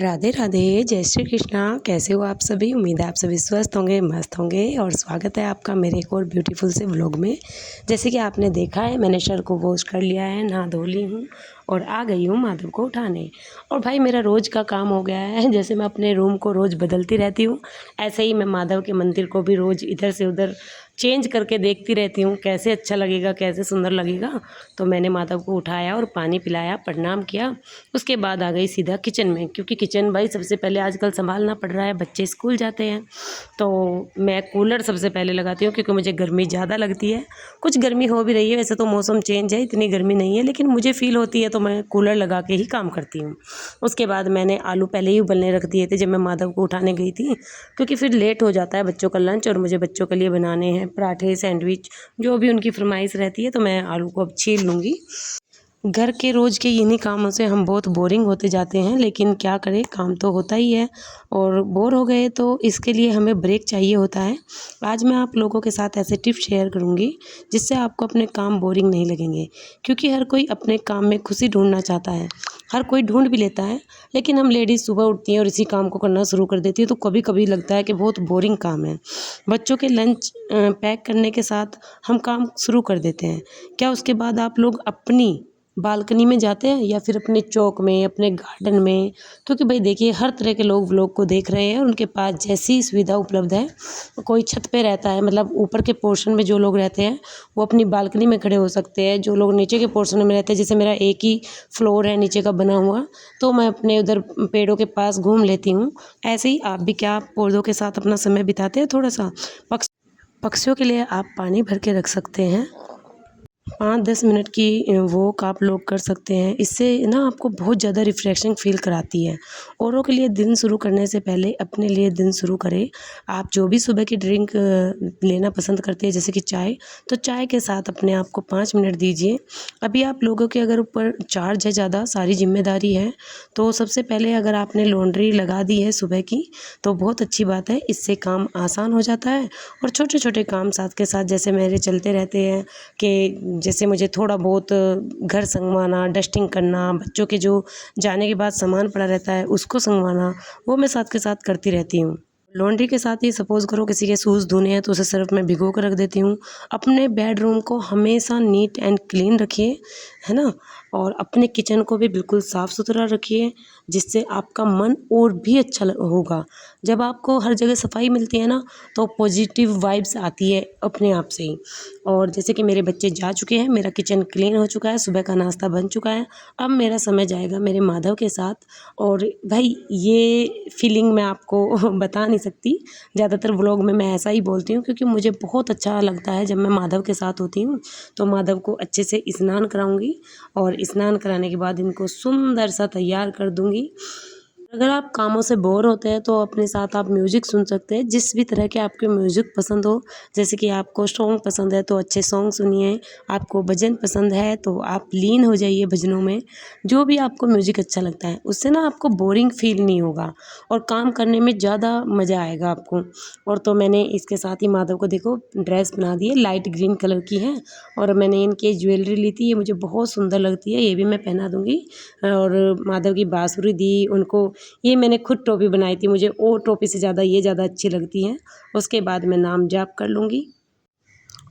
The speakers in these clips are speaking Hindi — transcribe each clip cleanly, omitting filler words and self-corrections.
राधे राधे, जय श्री कृष्णा। कैसे हो आप सभी? उम्मीद है आप सभी स्वस्थ होंगे, मस्त होंगे। और स्वागत है आपका मेरे एक और ब्यूटीफुल से व्लॉग में। जैसे कि आपने देखा है, मैंने शर को वॉश कर लिया है, नहा धो ली हूँ और आ गई हूँ माधव को उठाने। और भाई मेरा रोज़ का काम हो गया है। जैसे मैं अपने रूम को रोज़ बदलती रहती हूँ, ऐसे ही मैं माधव के मंदिर को भी रोज़ इधर से उधर चेंज करके देखती रहती हूँ, कैसे अच्छा लगेगा, कैसे सुंदर लगेगा। तो मैंने माधव को उठाया और पानी पिलाया, प्रणाम किया। उसके बाद आ गई सीधा किचन में, क्योंकि किचन भाई सबसे पहले आजकल संभालना पड़ रहा है, बच्चे स्कूल जाते हैं। तो मैं कूलर सबसे पहले लगाती हूँ, क्योंकि मुझे गर्मी ज़्यादा लगती है। कुछ गर्मी हो भी रही है, वैसे तो मौसम चेंज है, इतनी गर्मी नहीं है, लेकिन मुझे फ़ील होती है तो मैं कूलर लगा के ही काम करती हूँ। उसके बाद मैंने आलू पहले ही उबलने रख दिए थे जब मैं माधव को उठाने गई थी, क्योंकि फिर लेट हो जाता है बच्चों का लंच, और मुझे बच्चों के लिए बनाने हैं पराठे, सैंडविच, जो भी उनकी फरमाइश रहती है। तो मैं आलू को अब छील लूँगी। घर के रोज़ के इन्हीं कामों से हम बहुत बोरिंग होते जाते हैं, लेकिन क्या करें, काम तो होता ही है। और बोर हो गए तो इसके लिए हमें ब्रेक चाहिए होता है। आज मैं आप लोगों के साथ ऐसे टिप्स शेयर करूंगी जिससे आपको अपने काम बोरिंग नहीं लगेंगे, क्योंकि हर कोई अपने काम में खुशी ढूंढना चाहता है। हर कोई ढूंढ भी लेता है, लेकिन हम लेडीज़ सुबह उठती हैं और इसी काम को करना शुरू कर देती है, तो कभी कभी लगता है कि बहुत बोरिंग काम है। बच्चों के लंच पैक करने के साथ हम काम शुरू कर देते हैं। क्या उसके बाद आप लोग अपनी बालकनी में जाते हैं या फिर अपने चौक में, अपने गार्डन में? क्योंकि भाई देखिए, हर तरह के लोग व्लॉग को देख रहे हैं और उनके पास जैसी सुविधा उपलब्ध है। कोई छत पे रहता है, मतलब ऊपर के पोर्शन में जो लोग रहते हैं वो अपनी बालकनी में खड़े हो सकते हैं। जो लोग नीचे के पोर्शन में रहते हैं, जैसे मेरा एक ही फ्लोर है नीचे का बना हुआ, तो मैं अपने उधर पेड़ों के पास घूम लेती हूँ। ऐसे ही आप भी क्या पौधों के साथ अपना समय बिताते हैं? थोड़ा सा पक्षियों के लिए आप पानी भर के रख सकते हैं। 5-10 मिनट की वॉक आप लोग कर सकते हैं। इससे ना आपको बहुत ज़्यादा रिफ़्रेशिंग फ़ील कराती है। औरों के लिए दिन शुरू करने से पहले अपने लिए दिन शुरू करें। आप जो भी सुबह की ड्रिंक लेना पसंद करते हैं, जैसे कि चाय, तो चाय के साथ अपने आप को 5 मिनट दीजिए। अभी आप लोगों के अगर ऊपर चार्ज है ज़्यादा, सारी ज़िम्मेदारी है, तो सबसे पहले अगर आपने लॉन्ड्री लगा दी है सुबह की, तो बहुत अच्छी बात है। इससे काम आसान हो जाता है और छोटे-छोटे काम साथ के साथ जैसे मेरे चलते रहते हैं कि जैसे मुझे थोड़ा बहुत घर संगवाना, डस्टिंग करना, बच्चों के जो जाने के बाद सामान पड़ा रहता है उसको संगवाना, वो मैं साथ के साथ करती रहती हूँ। लॉन्ड्री के साथ ही सपोज़ करो किसी के शूज़ धोने हैं तो उसे सिर्फ मैं भिगो कर रख देती हूँ। अपने बेडरूम को हमेशा नीट एंड क्लीन रखिए, है ना? और अपने किचन को भी बिल्कुल साफ़ सुथरा रखिए, जिससे आपका मन और भी अच्छा होगा। जब आपको हर जगह सफाई मिलती है ना, तो पॉजिटिव वाइब्स आती है अपने आप से ही। और जैसे कि मेरे बच्चे जा चुके हैं, मेरा किचन क्लीन हो चुका है, सुबह का नाश्ता बन चुका है, अब मेरा समय जाएगा मेरे माधव के साथ। और भाई ये फीलिंग मैं आपको बता नहीं सकती। ज़्यादातर व्लॉग में मैं ऐसा ही बोलती हूँ, क्योंकि मुझे बहुत अच्छा लगता है जब मैं माधव के साथ होती हूँ। तो माधव को अच्छे से स्नान कराऊंगी और स्नान कराने के बाद इनको सुंदर सा तैयार कर दूंगी। अगर आप कामों से बोर होते हैं तो अपने साथ आप म्यूज़िक सुन सकते हैं, जिस भी तरह के आपके म्यूज़िक पसंद हो। जैसे कि आपको सॉन्ग पसंद है तो अच्छे सॉन्ग सुनिए, आपको भजन पसंद है तो आप लीन हो जाइए भजनों में। जो भी आपको म्यूज़िक अच्छा लगता है, उससे ना आपको बोरिंग फील नहीं होगा और काम करने में ज़्यादा मज़ा आएगा आपको। और तो मैंने इसके साथ ही माधव को देखो ड्रेस बना दी है, लाइट ग्रीन कलर की है। और मैंने इनकी ज्वेलरी ली थी, ये मुझे बहुत सुंदर लगती है, ये भी मैं पहना दूँगी। और माधव की बाँसुरी दी उनको, ये मैंने खुद टोपी बनाई थी, मुझे वो टोपी से ज़्यादा ये ज़्यादा अच्छी लगती हैं। उसके बाद मैं नाम जाप कर लूँगी।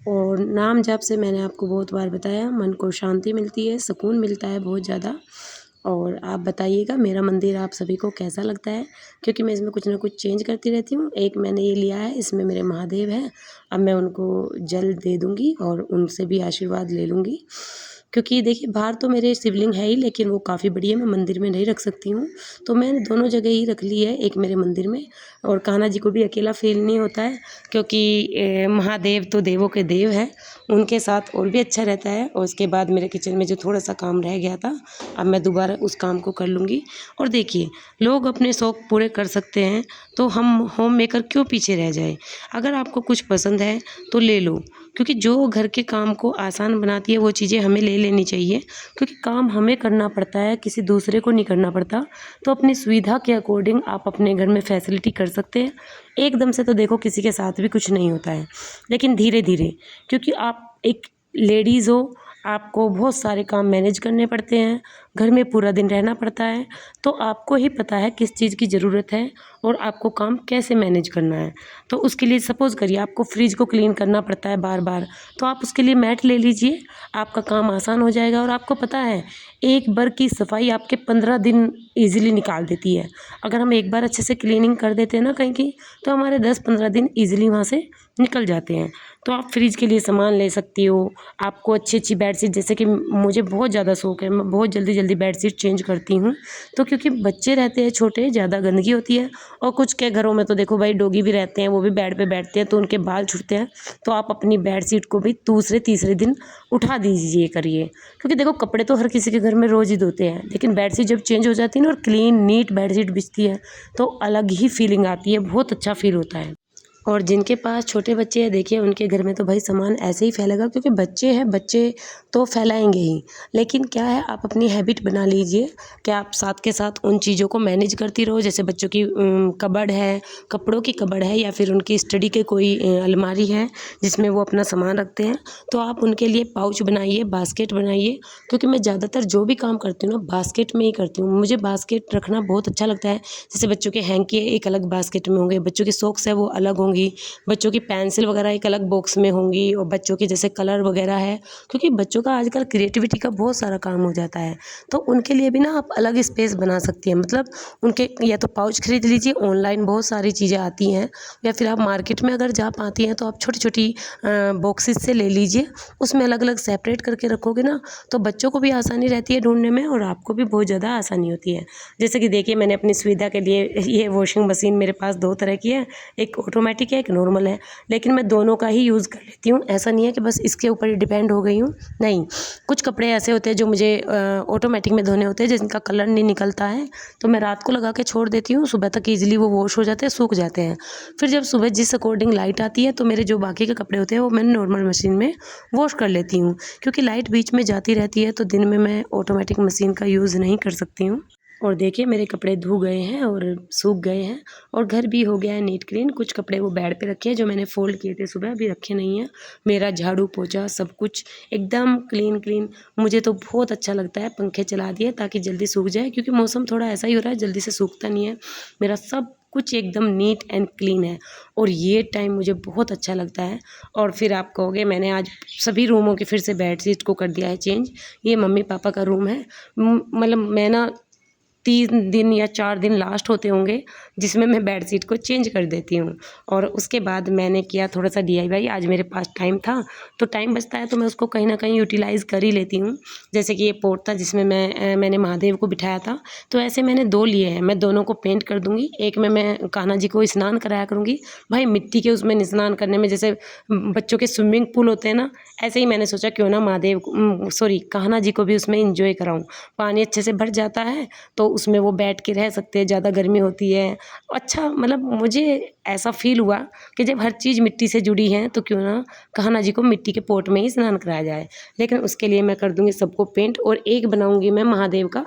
और नाम जाप से मैंने आपको बहुत बार बताया, मन को शांति मिलती है, सुकून मिलता है बहुत ज़्यादा। और आप बताइएगा मेरा मंदिर आप सभी को कैसा लगता है, क्योंकि मैं इसमें कुछ ना कुछ चेंज करती रहती हूँ। एक मैंने ये लिया है, इसमें मेरे महादेव हैं। अब मैं उनको जल दे दूँगी और उनसे भी आशीर्वाद ले लूँगी, क्योंकि देखिए बाहर तो मेरे शिवलिंग है ही, लेकिन वो काफ़ी बड़ी है, मैं मंदिर में नहीं रख सकती हूँ। तो मैंने दोनों जगह ही रख ली है, एक मेरे मंदिर में। और कान्हा जी को भी अकेला फील नहीं होता है, क्योंकि महादेव तो देवों के देव हैं, उनके साथ और भी अच्छा रहता है। और उसके बाद मेरे किचन में जो थोड़ा सा काम रह गया था, अब मैं दोबारा उस काम को कर लूँगी। और देखिए, लोग अपने शौक़ पूरे कर सकते हैं, तो हम होम मेकर क्यों पीछे रह जाए? अगर आपको कुछ पसंद है तो ले लो, क्योंकि जो घर के काम को आसान बनाती है वो चीज़ें हमें ले लेनी चाहिए, क्योंकि काम हमें करना पड़ता है, किसी दूसरे को नहीं करना पड़ता। तो अपनी सुविधा के अकॉर्डिंग आप अपने घर में फैसिलिटी कर सकते हैं। एकदम से तो देखो किसी के साथ भी कुछ नहीं होता है, लेकिन धीरे धीरे, क्योंकि आप एक लेडीज़ हो, आपको बहुत सारे काम मैनेज करने पड़ते हैं। घर में पूरा दिन रहना पड़ता है, तो आपको ही पता है किस चीज़ की ज़रूरत है और आपको काम कैसे मैनेज करना है। तो उसके लिए सपोज़ करिए आपको फ्रिज को क्लीन करना पड़ता है बार-बार, तो आप उसके लिए मैट ले लीजिए, आपका काम आसान हो जाएगा और आपको पता है एक बार की सफाई आपके 15 दिन ईज़िली निकाल देती है। अगर हम एक बार अच्छे से क्लीनिंग कर देते हैं ना कहीं की, तो हमारे 10-15 दिन ईज़िली वहाँ से निकल जाते हैं। तो आप फ्रिज के लिए सामान ले सकती हो, आपको अच्छी-अच्छी बेडशीट, जैसे कि मुझे बहुत ज़्यादा शौक है, मैं बहुत जल्दी-जल्दी बेडशीट चेंज करती हूँ। तो क्योंकि बच्चे रहते हैं छोटे, ज़्यादा गंदगी होती है और कुछ के घरों में तो देखो भाई डॉगी भी रहते हैं, वो भी बेड पे बैठते हैं तो उनके बाल छूटते हैं। तो आप अपनी बेडशीट को भी दूसरे-तीसरे दिन उठा दीजिए करिए। क्योंकि देखो कपड़े तो हर किसी के घर में रोज़ ही धोते हैं, लेकिन बेडशीट जब चेंज हो जाती है ना और क्लीन नीट बेडशीट बिछती है, तो अलग ही फीलिंग आती है, बहुत अच्छा फ़ील होता है। और जिनके पास छोटे बच्चे हैं देखिए उनके घर में तो भाई सामान ऐसे ही फैलेगा, क्योंकि बच्चे हैं, बच्चे तो फैलाएँगे ही। लेकिन क्या है, आप अपनी हैबिट बना लीजिए कि आप साथ के साथ उन चीज़ों को मैनेज करती रहो। जैसे बच्चों की कबर्ड है, कपड़ों की कबर्ड है, या फिर उनकी स्टडी के कोई अलमारी है जिसमें वो अपना सामान रखते हैं, तो आप उनके लिए पाउच बनाइए, बास्केट बनाइए। क्योंकि मैं ज़्यादातर जो भी काम करती हूँ ना बास्केट में ही करती हूँ। मुझे बास्केट रखना बहुत अच्छा लगता है। जैसे बच्चों के हैंकी एक अलग बास्केट में होंगे, बच्चों की सॉक्स है वो अलग होंगी, बच्चों की पेंसिल वगैरह एक अलग बॉक्स में होंगी, और बच्चों के जैसे कलर वगैरह है, क्योंकि बच्चों का आजकल क्रिएटिविटी का बहुत सारा काम हो जाता है। तो उनके लिए भी ना आप अलग स्पेस बना सकती हैं। मतलब उनके या तो पाउच खरीद लीजिए, ऑनलाइन बहुत सारी चीज़ें आती हैं, या फिर आप मार्केट में अगर जा पाती हैं तो आप छोटी-छोटी बॉक्सेस से ले लीजिए। उसमें अलग-अलग सेपरेट करके रखोगे ना, तो बच्चों को भी आसानी रहती है ढूँढने में और आपको भी बहुत ज़्यादा आसानी होती है। जैसे कि देखिए मैंने अपनी सुविधा के लिए ये वॉशिंग मशीन मेरे पास 2 तरह की है, एक ऑटोमेटिक है, एक नॉर्मल है, लेकिन मैं दोनों का ही यूज़ कर लेती हूँ। ऐसा नहीं है कि बस इसके ऊपर ही डिपेंड हो गई हूँ, नहीं। कुछ कपड़े ऐसे होते हैं जो मुझे ऑटोमेटिक में धोने होते हैं, जिनका कलर नहीं निकलता है, तो मैं रात को लगा के छोड़ देती हूँ, सुबह तक ईज़िली वो वॉश हो जाते हैं, सूख जाते हैं। फिर जब सुबह जिस अकॉर्डिंग लाइट आती है, तो मेरे जो बाकी के कपड़े होते हैं वो मैं नॉर्मल मशीन में वॉश कर लेती हूँ। क्योंकि लाइट बीच में जाती रहती है, तो दिन में मैं ऑटोमेटिक मशीन का यूज़ नहीं कर सकती हूँ। और देखिए मेरे कपड़े धो गए हैं और सूख गए हैं, और घर भी हो गया है नीट क्लीन। कुछ कपड़े वो बेड पे रखे हैं जो मैंने फ़ोल्ड किए थे सुबह, अभी रखे नहीं हैं। मेरा झाड़ू पोछा सब कुछ एकदम क्लीन क्लीन। मुझे तो बहुत अच्छा लगता है, पंखे चला दिए ताकि जल्दी सूख जाए, क्योंकि मौसम थोड़ा ऐसा ही हो रहा है, जल्दी से सूखता नहीं है। मेरा सब कुछ एकदम नीट एंड क्लीन है, और ये टाइम मुझे बहुत अच्छा लगता है। और फिर आप कहोगे मैंने आज सभी रूमों की फिर से बेडशीट को कर दिया है चेंज। ये मम्मी पापा का रूम है। मतलब मैं ना 3 दिन या 4 दिन लास्ट होते होंगे जिसमें मैं बेडशीट को चेंज कर देती हूँ। और उसके बाद मैंने किया थोड़ा-सा डीआईवाई। आज मेरे पास टाइम था, तो टाइम बचता है तो मैं उसको कहीं न कहीं यूटिलाइज़ कर ही लेती हूँ। जैसे कि ये पॉट था जिसमें मैंने महादेव को बिठाया था, तो ऐसे मैंने 2 लिए हैं। मैं दोनों को पेंट कर दूँगी। एक में मैं कान्हा जी को स्नान कराया करूँगी। भाई मिट्टी के उसमें स्नान करने में जैसे बच्चों के स्विमिंग पूल होते हैं ना, ऐसे ही मैंने सोचा क्यों ना महादेव को सॉरी कान्हा जी को भी उसमें एन्जॉय कराऊँ। पानी अच्छे से भर जाता है, तो उसमें वो बैठ के रह सकते हैं, ज़्यादा गर्मी होती है। अच्छा मतलब मुझे ऐसा फ़ील हुआ कि जब हर चीज़ मिट्टी से जुड़ी है, तो क्यों ना कान्हा जी को मिट्टी के पोट में ही स्नान कराया जाए। लेकिन उसके लिए मैं कर दूँगी सबको पेंट, और एक बनाऊँगी मैं महादेव का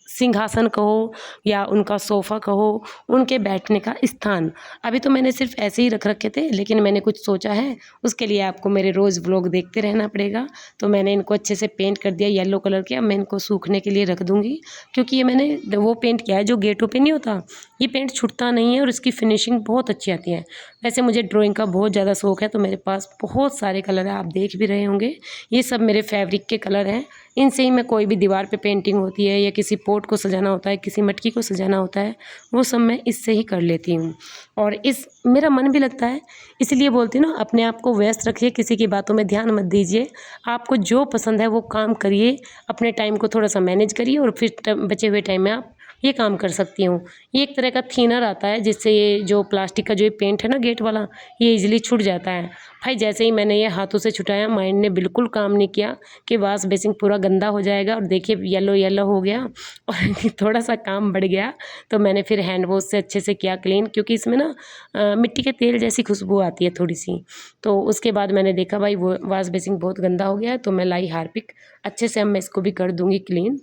सिंहासन कहो या उनका सोफ़ा कहो, उनके बैठने का स्थान। अभी तो मैंने सिर्फ़ ऐसे ही रख रखे थे, लेकिन मैंने कुछ सोचा है, उसके लिए आपको मेरे रोज़ व्लॉग देखते रहना पड़ेगा। तो मैंने इनको अच्छे से पेंट कर दिया येलो कलर के। अब मैं इनको सूखने के लिए रख दूँगी, क्योंकि ये मैंने वो पेंट किया है जो गेटों पे नहीं होता, ये पेंट छूटता नहीं है और इसकी फिनिशिंग बहुत अच्छी आती है। वैसे मुझे ड्राइंग का बहुत ज़्यादा शौक है, तो मेरे पास बहुत सारे कलर हैं, आप देख भी रहे होंगे। ये सब मेरे फैब्रिक के कलर हैं। इनसे ही मैं कोई भी दीवार पे पेंटिंग होती है या किसी पॉट को सजाना होता है, किसी मटकी को सजाना होता है, वो सब मैं इससे ही कर लेती हूँ। और इस मेरा मन भी लगता है, इसलिए बोलती हूँ ना, अपने आप को व्यस्त रखिए, किसी की बातों में ध्यान मत दीजिए। आपको जो पसंद है वो काम करिए, अपने टाइम को थोड़ा-सा मैनेज करिए, और फिर बचे हुए टाइम में आप ये काम कर सकती हूँ। ये एक तरह का थिनर आता है, जिससे ये जो प्लास्टिक का जो ये पेंट है ना गेट वाला, ये ईज़िली छूट जाता है। भाई जैसे ही मैंने ये हाथों से छुटाया, माइंड ने बिल्कुल काम नहीं किया कि वॉश बेसिन पूरा गंदा हो जाएगा, और देखिए येलो हो गया और थोड़ा-सा काम बढ़ गया। तो मैंने फिर हैंड वॉश से अच्छे से किया क्लीन, क्योंकि इसमें ना मिट्टी के तेल जैसी खुशबू आती है थोड़ी-सी। तो उसके बाद मैंने देखा भाई वो वॉश बेसिन बहुत गंदा हो गया है, तो मैं लाई हार्पिक, अच्छे से अब मैं इसको भी कर दूँगी क्लीन।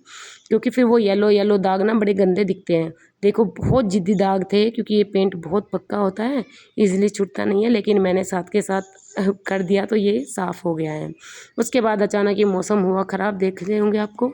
क्योंकि फिर वो येलो येलो दाग ना बड़े गंदे दिखते हैं। देखो बहुत ज़िद्दी दाग थे, क्योंकि ये पेंट बहुत पक्का होता है, ईज़िली छूटता नहीं है, लेकिन मैंने साथ के साथ कर दिया तो ये साफ़ हो गया है। उसके बाद अचानक ये मौसम हुआ ख़राब, देख रहे होंगे आपको।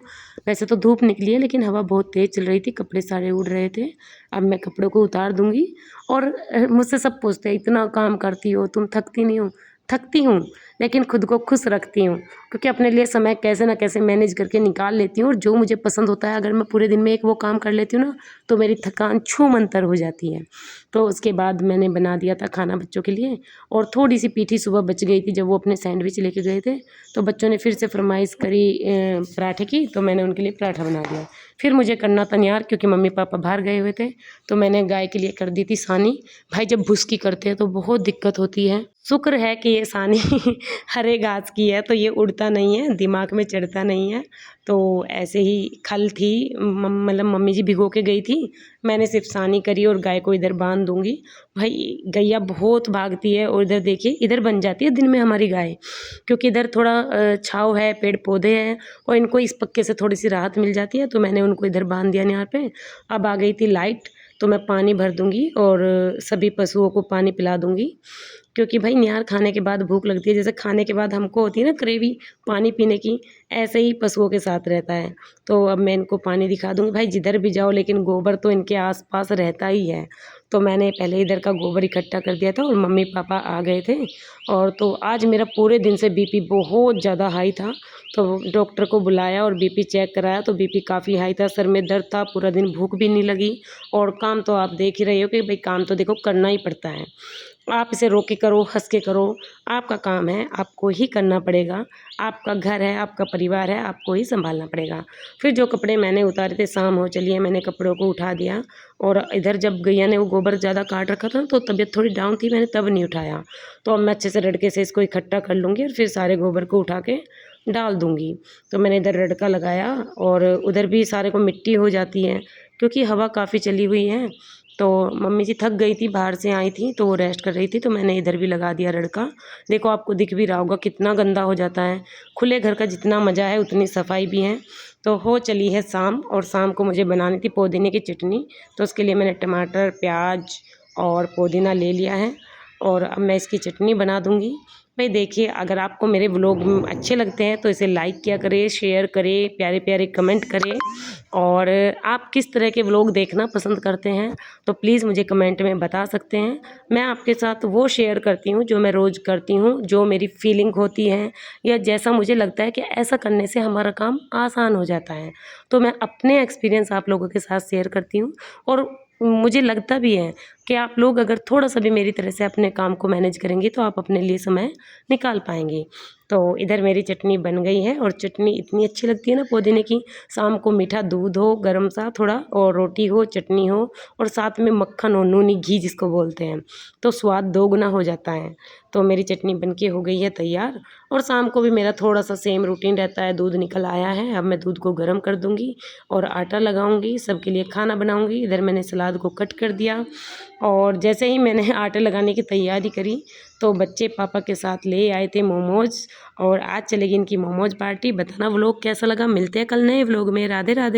वैसे तो धूप निकली है, लेकिन हवा बहुत तेज़ चल रही थी, कपड़े सारे उड़ रहे थे। अब मैं कपड़ों को उतार दूँगी। और मुझसे सब पूछते हैं, इतना काम करती हो तुम, थकती नहीं हो? थकती हूँ, लेकिन खुद को खुश रखती हूँ, क्योंकि अपने लिए समय कैसे ना कैसे मैनेज करके निकाल लेती हूँ। और जो मुझे पसंद होता है, अगर मैं पूरे दिन में एक वो काम कर लेती हूँ ना, तो मेरी थकान छूमंतर हो जाती है। तो उसके बाद मैंने बना दिया था खाना बच्चों के लिए। और थोड़ी सी पीठी सुबह बच गई थी, जब वो अपने सैंडविच लेके गए थे, तो बच्चों ने फिर से फरमाइश करी पराठे की, तो मैंने उनके लिए पराठा बना दिया। फिर मुझे करना था नियार, क्योंकि मम्मी पापा बाहर गए हुए थे, तो मैंने गाय के लिए कर दी थी सानी। भाई जब भुसकी करते हैं तो बहुत दिक्कत होती है। शुक्र है कि ये सानी हरे घास की है, तो ये उड़ता नहीं है, दिमाग में चढ़ता नहीं है। तो ऐसे ही खल थी, मतलब मम्मी जी भिगो के गई थी, मैंने सिर्फ सानी करी और गाय को इधर बांध दूंगी। भाई गैया बहुत भागती है, और इधर देखिए इधर बन जाती है दिन में हमारी गाय, क्योंकि इधर थोड़ा छाँव है, पेड़ पौधे हैं, और इनको इस पक्के से थोड़ी सी राहत मिल जाती है, तो मैंने उनको इधर बांध दिया यहाँ पे। अब आ गई थी लाइट, तो मैं पानी भर दूंगी और सभी पशुओं को पानी पिला दूंगी, क्योंकि भाई निहार खाने के बाद भूख लगती है, जैसे खाने के बाद हमको होती है ना क्रेवी पानी पीने की, ऐसे ही पशुओं के साथ रहता है। तो अब मैं इनको पानी दिखा दूँगी। भाई जिधर भी जाओ, लेकिन गोबर तो इनके आसपास रहता ही है। तो मैंने पहले इधर का गोबर इकट्ठा कर दिया था, और मम्मी पापा आ गए थे। और तो आज मेरा पूरे दिन से बीपी बहुत ज़्यादा हाई था, तो डॉक्टर को बुलाया और बीपी चेक कराया, तो बीपी काफ़ी हाई था, सर में दर्द था, पूरा दिन भूख भी नहीं लगी। और काम तो आप देख ही रहे हो कि भाई काम तो देखो करना ही पड़ता है। आप इसे रो के करो, हँस के करो, आपका काम है, आपको ही करना पड़ेगा। आपका घर है, आपका परिवार है, आपको ही सँभालना पड़ेगा। फिर जो कपड़े मैंने उतारे थे, शाम हो चली है, मैंने कपड़ों को उठा दिया। और इधर जब गैया ने वो गोबर ज़्यादा काट रखा था, तो तबीयत थोड़ी डाउन थी, मैंने तब नहीं उठाया। तो अब मैं अच्छे से रड़के से इसको इकट्ठा कर लूँगी, और फिर सारे गोबर को उठा के डाल दूँगी। तो मैंने इधर रड़का लगाया, और उधर भी सारे को मिट्टी हो जाती है, क्योंकि हवा काफ़ी चली हुई है। तो मम्मी जी थक गई थी, बाहर से आई थी, तो वो रेस्ट कर रही थी, तो मैंने इधर भी लगा दिया रड़का। देखो आपको दिख भी रहा होगा कितना गंदा हो जाता है। खुले घर का जितना मज़ा है, उतनी सफाई भी है। तो हो चली है शाम, और शाम को मुझे बनानी थी पुदीने की चटनी। तो उसके लिए मैंने टमाटर, प्याज और पुदीना ले लिया है, और अब मैं इसकी चटनी बना दूँगी। भाई देखिए, अगर आपको मेरे व्लॉग अच्छे लगते हैं, तो इसे लाइक किया करें, शेयर करें, प्यारे प्यारे कमेंट करें। और आप किस तरह के व्लॉग देखना पसंद करते हैं, तो प्लीज़ मुझे कमेंट में बता सकते हैं। मैं आपके साथ वो शेयर करती हूँ जो मैं रोज़ करती हूँ, जो मेरी फीलिंग होती है, या जैसा मुझे लगता है कि ऐसा करने से हमारा काम आसान हो जाता है। तो मैं अपने एक्सपीरियंस आप लोगों के साथ शेयर करती हूँ। और मुझे लगता भी है कि आप लोग अगर थोड़ा सा भी मेरी तरह से अपने काम को मैनेज करेंगे, तो आप अपने लिए समय निकाल पाएंगे। तो इधर मेरी चटनी बन गई है, और चटनी इतनी अच्छी लगती है ना पुदीने की। शाम को मीठा दूध हो गरम सा थोड़ा, और रोटी हो, चटनी हो, और साथ में मक्खन हो, नूनी घी जिसको बोलते हैं, तो स्वाद दोगुना हो जाता है। तो मेरी चटनी बनके हो गई है तैयार। और शाम को भी मेरा थोड़ा सा सेम रूटीन रहता है, दूध निकल आया है, अब मैं दूध को गर्म कर दूँगी और आटा लगाऊंगी, सबके लिए खाना बनाऊंगी। इधर मैंने सलाद को कट कर दिया, और जैसे ही मैंने आटे लगाने की तैयारी करी, तो बच्चे पापा के साथ ले आए थे मोमोज़, और आज चलेगी इनकी मोमोज़ पार्टी। बताना व्लॉग कैसा लगा, मिलते हैं कल नए व्लॉग में। राधे राधे।